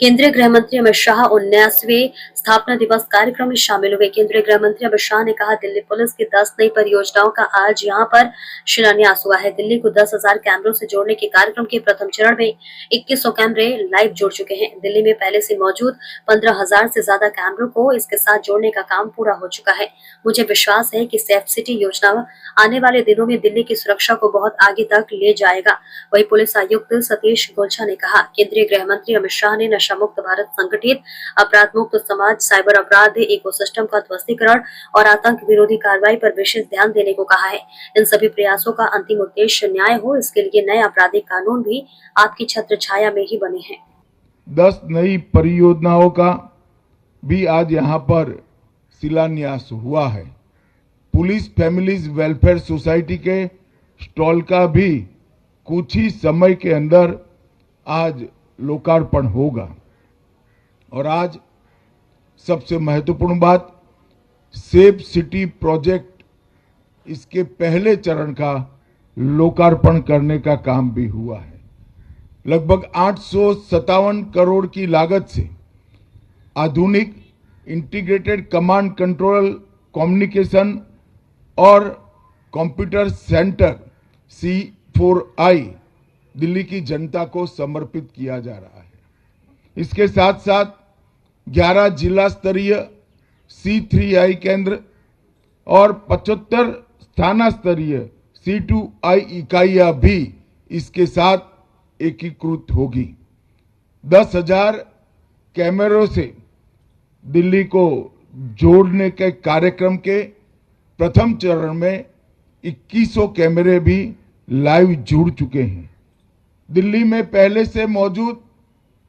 केंद्रीय गृह मंत्री अमित शाह 19वें स्थापना दिवस कार्यक्रम में शामिल हुए। केंद्रीय गृह मंत्री अमित शाह ने कहा, दिल्ली पुलिस की 10 नई परियोजनाओं का आज यहां पर शिलान्यास हुआ है। दिल्ली को 10,000 कैमरों से जोड़ने के कार्यक्रम के प्रथम चरण में 2100 कैमरे लाइव जुड़ चुके हैं। दिल्ली में पहले से मौजूद 15,000 से ज्यादा कैमरों को इसके साथ जोड़ने का काम पूरा हो चुका है। मुझे विश्वास है कि सेफ सिटी योजना आने वाले दिनों में दिल्ली की सुरक्षा को बहुत आगे तक ले जाएगा। वही पुलिस आयुक्त सतीश गोलछा ने कहा, केंद्रीय गृह मंत्री अमित शाह ने नशा मुक्त भारत, संगठित अपराध मुक्त समाज, साइबर अपराध इकोसिस्टम का ध्वस्तीकरण और आतंक विरोधी कार्रवाई पर विशेष ध्यान देने को कहा है। इन सभी प्रयासों का अंतिम उद्देश्य न्याय हो, इसके लिए नए आपराधिक कानून भी आपकी छत्र छाया में ही बने हैं। 10 नई परियोजनाओं का भी आज यहाँ पर शिलान्यास हुआ है। पुलिस फैमिलीज वेलफेयर सोसाइटी के स्टॉल का भी कुछ ही समय के अंदर आज लोकार्पण होगा। और आज सबसे महत्वपूर्ण बात, सेफ सिटी प्रोजेक्ट, इसके पहले चरण का लोकार्पण करने का काम भी हुआ है। लगभग 857 करोड़ की लागत से आधुनिक इंटीग्रेटेड कमांड कंट्रोल, कम्युनिकेशन और कंप्यूटर सेंटर C4I दिल्ली की जनता को समर्पित किया जा रहा है। इसके साथ साथ 11 जिला स्तरीय C3I केंद्र और 75 स्थाना स्तरीय C2I इकाइयां भी इसके साथ एकीकृत होगी। 10,000 कैमरों से दिल्ली को जोड़ने के कार्यक्रम के प्रथम चरण में 2100 कैमरे भी लाइव जुड़ चुके हैं। दिल्ली में पहले से मौजूद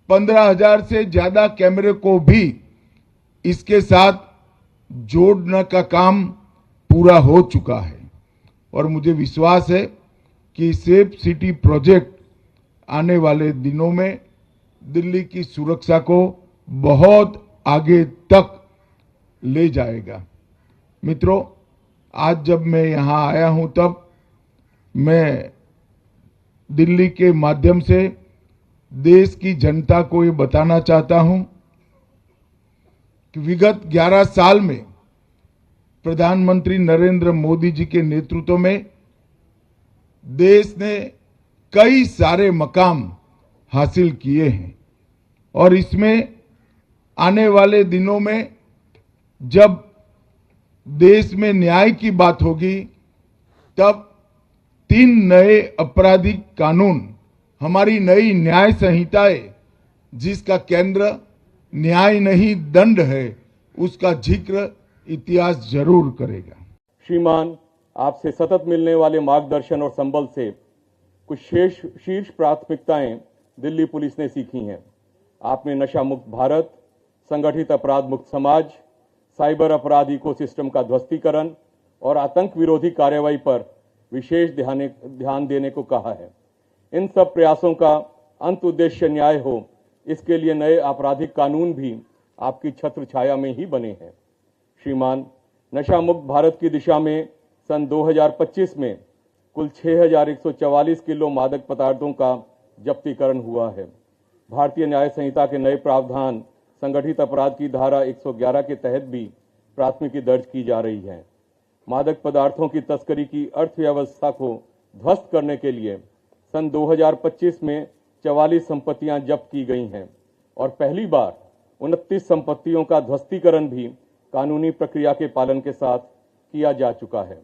15,000 से ज्यादा कैमरे को भी इसके साथ जोड़ने का काम पूरा हो चुका है। और मुझे विश्वास है कि सेफ सिटी प्रोजेक्ट आने वाले दिनों में दिल्ली की सुरक्षा को बहुत आगे तक ले जाएगा। मित्रों, आज जब मैं यहां आया हूं तब मैं दिल्ली के माध्यम से देश की जनता को ये बताना चाहता हूं कि विगत 11 साल में प्रधानमंत्री नरेंद्र मोदी जी के नेतृत्व में देश ने कई सारे मकाम हासिल किए हैं। और इसमें आने वाले दिनों में जब देश में न्याय की बात होगी तब 3 नए आपराधिक कानून, हमारी नई न्याय संहिताएं, जिसका केंद्र न्याय नहीं दंड है, उसका जिक्र इतिहास जरूर करेगा। श्रीमान, आपसे सतत मिलने वाले मार्गदर्शन और संबल से कुछ शीर्ष प्राथमिकताएं दिल्ली पुलिस ने सीखी हैं। आपने नशा मुक्त भारत, संगठित अपराध मुक्त समाज, साइबर अपराध इकोसिस्टम का ध्वस्तीकरण और आतंक विरोधी कार्रवाई पर विशेष ध्यान देने को कहा है। इन सब प्रयासों का अंत उद्देश्य न्याय हो, इसके लिए नए आपराधिक कानून भी आपकी छत्र छाया में ही बने हैं। श्रीमान, नशा मुक्त भारत की दिशा में सन 2025 में कुल 6,144 किलो मादक पदार्थों का जब्तीकरण हुआ है। भारतीय न्याय संहिता के नए प्रावधान, संगठित अपराध की धारा 111 के तहत भी प्राथमिकी दर्ज की जा रही है। मादक पदार्थों की तस्करी की अर्थव्यवस्था को ध्वस्त करने के लिए सन 2025 में 44 संपत्तियां जब्त की गई हैं और पहली बार 29 संपत्तियों का ध्वस्तीकरण भी कानूनी प्रक्रिया के पालन के साथ किया जा चुका है।